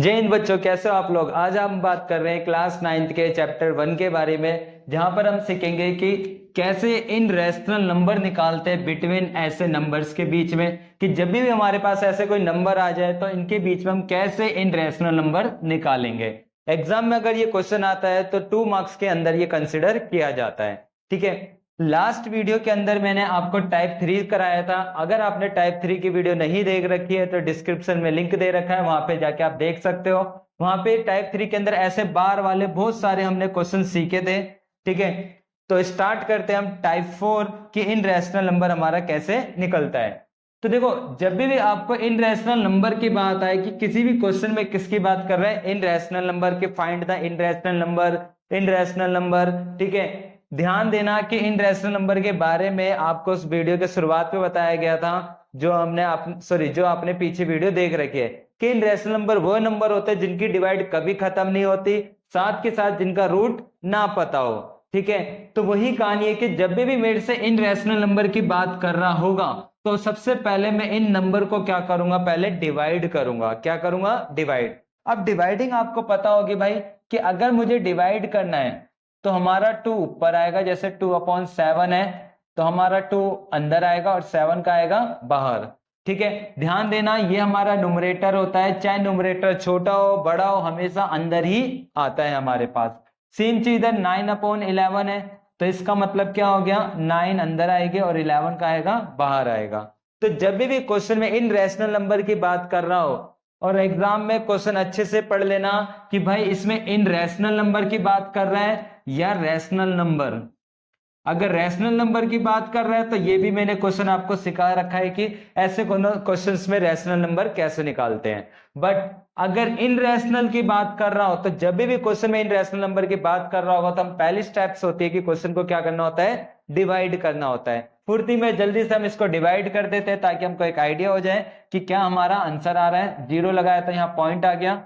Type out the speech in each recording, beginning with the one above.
जय हिंद बच्चों, कैसे हो आप लोग। आज हम बात कर रहे हैं क्लास 9th के चैप्टर 1 के बारे में, जहां पर हम सीखेंगे कि कैसे इन रैशनल नंबर निकालते हैं बिटवीन ऐसे नंबर्स के बीच में, कि जब भी हमारे पास ऐसे कोई नंबर आ जाए तो इनके बीच में हम कैसे इन रैशनल नंबर निकालेंगे। एग्जाम में अगर ये क्वेश्चन आता है तो 2 मार्क्स के अंदर ये कंसिडर किया जाता है। ठीक है, लास्ट वीडियो के अंदर मैंने आपको टाइप 3 कराया था। अगर आपने टाइप 3 की वीडियो नहीं देख रखी है तो डिस्क्रिप्शन में लिंक दे रखा है, वहां पे जाके आप देख सकते हो। वहां पे टाइप 3 के अंदर ऐसे बार वाले बहुत सारे हमने क्वेश्चन सीखे थे। ठीक है, तो स्टार्ट करते हैं हम टाइप 4 कि इन रैशनल नंबर हमारा कैसे निकलता है। तो देखो, जब भी आपको इन रैशनल नंबर की बात आए कि किसी भी क्वेश्चन में किसकी बात कर रहे हैं, इन रैशनल नंबर के, find the in rational number, in rational number. ठीक है, ध्यान देना कि इन रैशनल नंबर के बारे में आपको उस वीडियो के शुरुआत में बताया गया था, जो आपने पीछे वीडियो देख रखी है, कि इन रैशनल नंबर वो नंबर होते हैं जिनकी डिवाइड कभी खत्म नहीं होती, साथ के साथ जिनका रूट ना पता हो। ठीक है, तो वही कहानी है कि जब भी मेरे से इन रैशनल नंबर की बात कर रहा होगा तो सबसे पहले मैं इन नंबर को क्या करूंगा, पहले डिवाइड करूंगा। क्या करूंगा? डिवाइड। अब डिवाइडिंग आपको पता होगी भाई, कि अगर मुझे डिवाइड करना है तो हमारा 2 ऊपर आएगा, जैसे 2/7 है तो हमारा 2 अंदर आएगा और 7 का आएगा बाहर। ठीक है, ध्यान देना ये हमारा न्यूमरेटर होता है, चाहे न्यूमरेटर छोटा हो बड़ा हो हमेशा अंदर ही आता है हमारे पास। सेम चीज इधर 9/11 है, तो इसका मतलब क्या हो गया, 9 अंदर आएगी और 11 का आएगा बाहर आएगा। तो जब भी क्वेश्चन में इन रैशनल नंबर की बात कर रहा हो और एग्जाम में क्वेश्चन अच्छे से पढ़ लेना कि भाई इसमें इन रैशनल नंबर की बात कर रहा है या रैशनल नंबर। अगर रैशनल नंबर की बात कर रहा है तो ये भी मैंने क्वेश्चन आपको सिखा रखा है कि ऐसे क्वेश्चंस में रैशनल नंबर कैसे निकालते हैं। बट अगर इन रैशनल की बात कर रहा हो तो जब भी क्वेश्चन में इन रैशनल नंबर की बात कर रहा होगा तो हम पहली स्टेप्स होती है कि क्वेश्चन को क्या करना होता है, डिवाइड करना होता है। फुर्ती में जल्दी से हम इसको डिवाइड कर देते हैं ताकि हमको एक आइडिया हो जाए कि क्या हमारा आंसर आ रहा है। 0 लगाया तो यहाँ पॉइंट आ गया।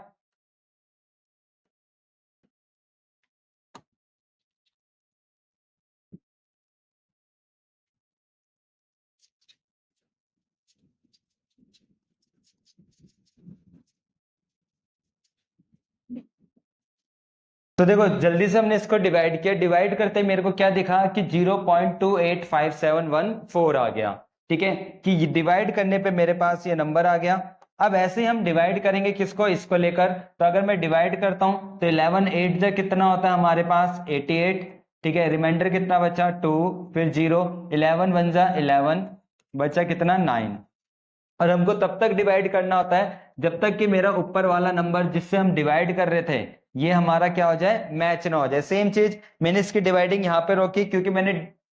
तो देखो, जल्दी से हमने इसको डिवाइड किया। डिवाइड करते मेरे को क्या दिखा कि 0.285714 आ गया। ठीक है, कि डिवाइड करने पे मेरे पास ये नंबर आ गया। अब ऐसे ही हम डिवाइड करेंगे किसको, इसको लेकर। तो अगर मैं डिवाइड करता हूं तो 11 8 जा कितना होता है हमारे पास, 88। ठीक है, रिमाइंडर कितना बचा, 2, फिर 0, 11 1 जा 11, बचा कितना, 9। और हमको तब तक डिवाइड करना होता है जब तक कि मेरा ऊपर वाला नंबर जिससे हम डिवाइड कर रहे थे ये हमारा क्या हो जाए, मैच ना हो जाए। सेम चीज मैंने इसकी डिवाइडिंग यहाँ पे रोकी, क्योंकि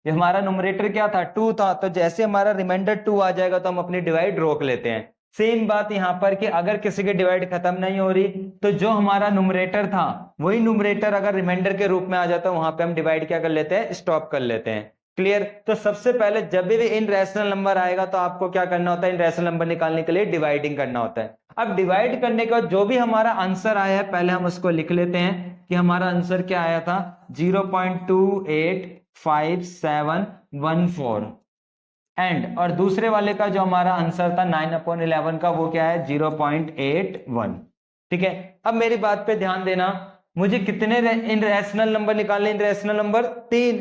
हमारा न्यूमरेटर क्या था, 2 था, तो जैसे हमारा रिमाइंडर 2 आ जाएगा तो हम अपनी डिवाइड रोक लेते हैं। सेम बात यहाँ पर कि अगर किसी की डिवाइड खत्म नहीं हो रही तो जो हमारा न्यूमरेटर था वही न्यूमरेटर अगर रिमाइंडर के रूप में आ जाता है वहां पे हम डिवाइड क्या कर लेते हैं, स्टॉप कर लेते हैं। क्लियर? तो सबसे पहले जब भी इन रैशनल नंबर आएगा तो आपको क्या करना होता है, इन रैशनल नंबर निकालने के लिए डिवाइडिंग करना होता है। अब डिवाइड करने के बाद जो भी हमारा आंसर आया है पहले हम उसको लिख लेते हैं कि हमारा आंसर क्या आया था, 0.285714। एंड और दूसरे वाले का जो हमारा आंसर था 9/11 का, वो क्या है, 0.81। ठीक है, अब मेरी बात पे ध्यान देना, मुझे कितने इन रैशनल नंबर निकालने, इन रैशनल नंबर 3।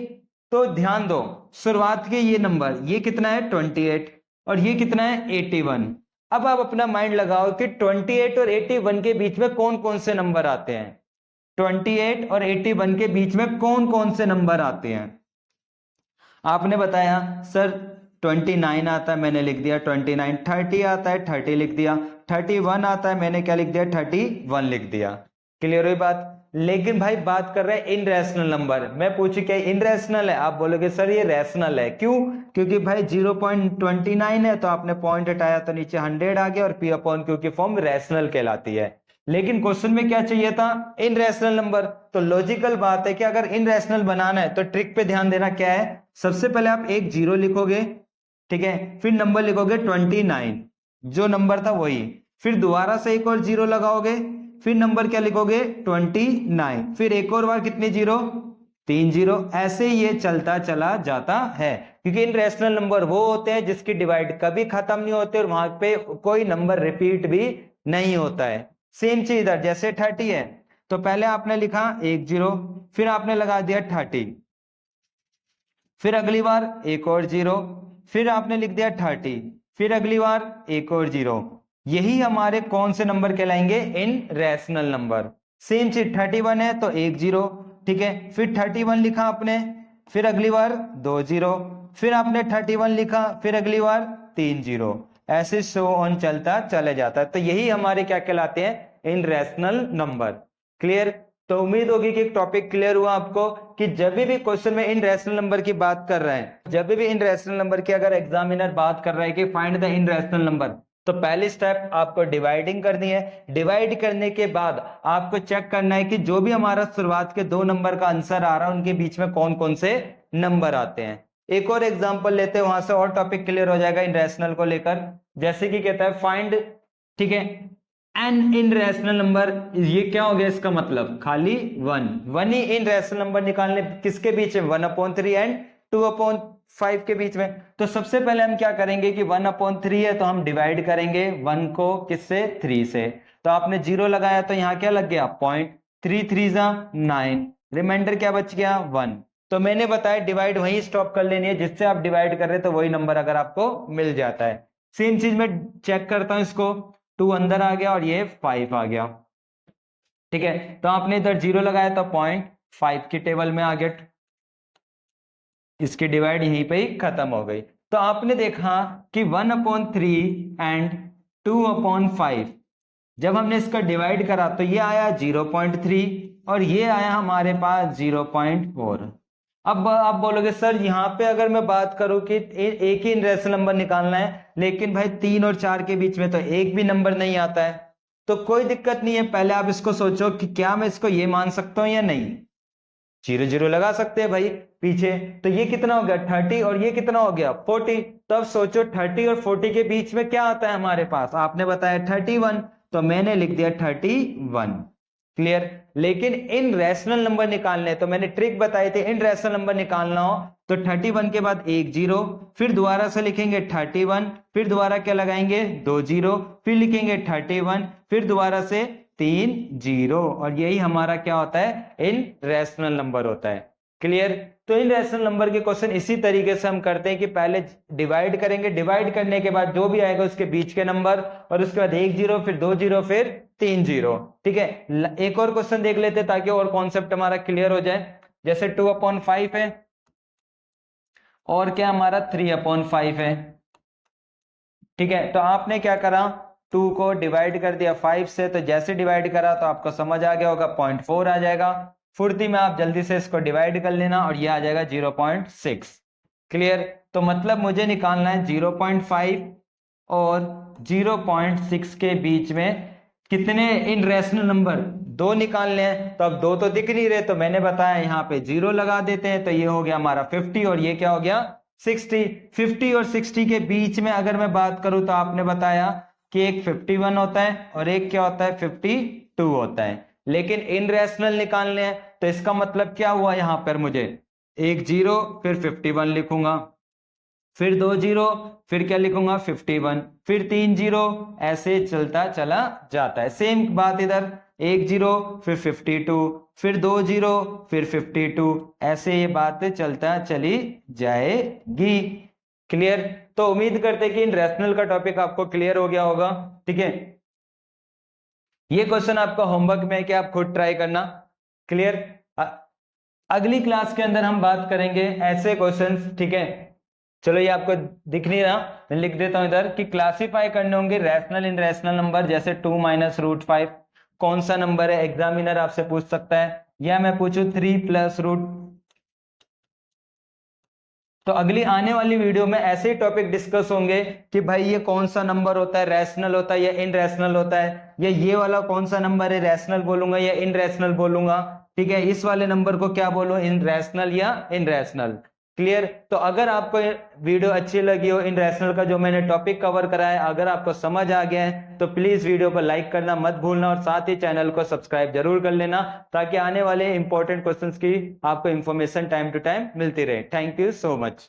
तो ध्यान दो, शुरुआत के ये नंबर, ये कितना है 28 और ये कितना है 81। अब आप अपना माइंड लगाओ कि 28 और 81 के बीच में कौन कौन से नंबर आते हैं। 28 और 81 के बीच में कौन कौन से नंबर आते हैं। आपने बताया सर 29 आता है, मैंने लिख दिया 29। 30 आता है, 30 लिख दिया। 31 आता है, मैंने क्या लिख दिया, 31 लिख दिया। क्लियर हुई बात? लेकिन भाई बात कर रहे हैं इन रैशनल नंबर। मैं पूछू क्या इन रैशनल है, आप बोलोगे सर ये रैशनल है। क्यों? क्योंकि भाई 0.29 है तो आपने पॉइंट हटाया तो नीचे 100 आ गया और पी अपॉन क्यू की फॉर्म रैशनल कहलाती है। लेकिन क्वेश्चन में क्या चाहिए था, इन रैशनल नंबर। तो लॉजिकल बात है कि अगर इन रैशनल बनाना है तो ट्रिक पे ध्यान देना क्या है, सबसे पहले आप एक 0 लिखोगे, ठीक है, फिर नंबर लिखोगे 29, जो नंबर था वही, फिर दोबारा से एक और 0 लगाओगे, फिर नंबर क्या लिखोगे 29, फिर एक और बार कितने 0, 3 0। ऐसे ये चलता चला जाता है, क्योंकि इन रैशनल नंबर वो होते हैं जिसकी डिवाइड कभी खत्म नहीं होते और वहां पे कोई नंबर रिपीट भी नहीं होता है। सेम चीज इधर, जैसे 30 है तो पहले आपने लिखा 10, फिर आपने लगा दिया 30, फिर अगली बार एक और 0, फिर आपने लिख दिया 30, फिर अगली बार एक और 0। यही हमारे कौन से नंबर कहलाएंगे? इन रैशनल नंबर। सेम चीज 31 है तो 10, ठीक है, फिर 31 लिखा आपने, फिर अगली बार 20, फिर आपने 31 लिखा, फिर अगली बार 30, ऐसे सो ऑन चलता चले जाता है। तो यही हमारे क्या कहलाते हैं? इन रैशनल नंबर। क्लियर? तो उम्मीद होगी कि टॉपिक क्लियर हुआ आपको कि जब भी क्वेश्चन में इन रैशनल नंबर की बात कर रहे हैं, जब भी इन रैशनल नंबर की अगर एग्जामिनर बात कर रहा है कि find the in rational number, तो पहली स्टेप आपको डिवाइडिंग करनी है। डिवाइड करने के बाद आपको चेक करना है कि जो भी हमारा शुरुआत के 2 नंबर का आंसर आ रहा है उनके बीच में कौन कौन से नंबर आते हैं। एक और एग्जांपल लेते हैं, वहां से और टॉपिक क्लियर हो जाएगा इन रैशनल को लेकर। जैसे कि कहता है फाइंड, ठीक है, एन इन रैशनल नंबर। ये क्या हो गया? इसका मतलब खाली वन ही इन रैशनल नंबर निकालने, किसके बीच में? 1/3 एंड 2/5 के बीच में। तो सबसे पहले हम क्या करेंगे कि 1/3 है तो हम डिवाइड करेंगे 1 को किससे? 3 से। तो आपने 0 लगाया तो यहाँ क्या लग गया? पॉइंट। 3 3 9, रिमाइंडर क्या बच गया? 1। तो मैंने बताया डिवाइड वहीं स्टॉप कर लेनी है जिससे आप डिवाइड कर रहे तो वही नंबर अगर आपको मिल जाता है। सेम चीज में चेक करता हूं इसको, 2 अंदर आ गया और ये 5 आ गया, ठीक है। तो आपने इधर 0 लगाया तो 0.5 की टेबल में आ गया, इसकी डिवाइड यहीं पे ही खत्म हो गई। तो आपने देखा कि 1/3 एंड 2/5, जब हमने इसका डिवाइड करा तो ये आया 0.3 और ये आया हमारे पास 0.4। अब आप बोलोगे सर यहाँ पे अगर मैं बात करूं कि एक ही रैशनल नंबर निकालना है, लेकिन भाई 3 और 4 के बीच में तो एक भी नंबर नहीं आता है। तो कोई दिक्कत नहीं है, पहले आप इसको सोचो कि क्या मैं इसको ये मान सकता हूं या नहीं। 0 लगा सकते हैं भाई पीछे। तो ये कितना हो गया? 30 और ये कितना हो गया? 40। तो अब सोचो 30 और 40 के बीच में क्या आता है हमारे पास? आपने बताया 31, तो मैंने लिख दिया 31। क्लियर? लेकिन इन रैशनल नंबर निकालने, तो मैंने ट्रिक बताई थी, इन रैशनल नंबर निकालना हो तो 31 के बाद एक 0, फिर दोबारा से लिखेंगे 31, फिर दोबारा क्या लगाएंगे? 2 0, फिर लिखेंगे 31, फिर दोबारा से 3 0, और यही हमारा क्या होता है? इन रैशनल नंबर होता है। क्लियर? तो इन रैशनल नंबर के क्वेश्चन इसी तरीके से हम करते हैं कि पहले डिवाइड करेंगे, डिवाइड करने के बाद जो भी आएगा उसके बीच के नंबर, और उसके बाद 1 0, फिर 2 0, फिर 3 0। ठीक है, एक और क्वेश्चन देख लेते ताकि और कॉन्सेप्ट हमारा क्लियर हो जाए। जैसे 2/5 है और क्या हमारा 3/5 है। ठीक है, तो आपने क्या करा? 2 को डिवाइड कर दिया 5 से, तो जैसे डिवाइड करा तो आपको समझ आ गया होगा 0.4 आ जाएगा। फुर्ती में आप जल्दी से इसको डिवाइड कर लेना और ये आ जाएगा 0.6। क्लियर? तो मतलब मुझे निकालना है 0.5 और 0.6 के बीच में कितने इन रैशनल नंबर? 2 निकालने हैं। तो अब 2 तो दिख नहीं रहे, तो मैंने बताया यहाँ पे 0 लगा देते हैं, तो ये हो गया हमारा 50 और ये क्या हो गया? 60। 50 और 60 के बीच में अगर मैं बात करूं तो आपने बताया कि एक 51 होता है और एक क्या होता है? 52 होता है। लेकिन इन रैशनल निकालने हैं तो इसका मतलब क्या हुआ? यहां पर मुझे एक 0, फिर 51 लिखूंगा, फिर 2 0, फिर क्या लिखूंगा? 51, फिर 3 0, ऐसे चलता चला जाता है। सेम बात इधर, 1 0, फिर 52, फिर 2 0, फिर 52, ऐसे ये बात चलता चली जाएगी। क्लियर? तो उम्मीद करते हैं कि इन रैशनल का टॉपिक आपको क्लियर हो गया होगा। ठीक है, ये क्वेश्चन आपका होमवर्क में है कि आप खुद ट्राई करना। क्लियर? अगली क्लास के अंदर हम बात करेंगे ऐसे क्वेश्चंस। ठीक है, चलो ये आपको दिख नहीं रहा, मैं लिख देता हूं इधर कि क्लासिफाई करने होंगे रैशनल इन रैशनल नंबर। जैसे 2 - √5 कौन सा नंबर है? एग्जामिनर आपसे पूछ सकता है, या मैं पूछूं 3 + तो अगली आने वाली वीडियो में ऐसे ही टॉपिक डिस्कस होंगे कि भाई ये कौन सा नंबर होता है, रैशनल होता है या इन रैशनल होता है, या ये वाला कौन सा नंबर है, रैशनल बोलूंगा या इन रैशनल बोलूंगा। ठीक है, इस वाले नंबर को क्या बोलूं, इन रैशनल या इन रैशनल। क्लियर? तो अगर आपको वीडियो अच्छी लगी हो, इन रैशनल का जो मैंने टॉपिक कवर करा है अगर आपको समझ आ गया है तो प्लीज वीडियो को लाइक करना मत भूलना, और साथ ही चैनल को सब्सक्राइब जरूर कर लेना ताकि आने वाले इंपॉर्टेंट क्वेश्चंस की आपको इंफॉर्मेशन टाइम टू टाइम मिलती रहे। Thank you so much.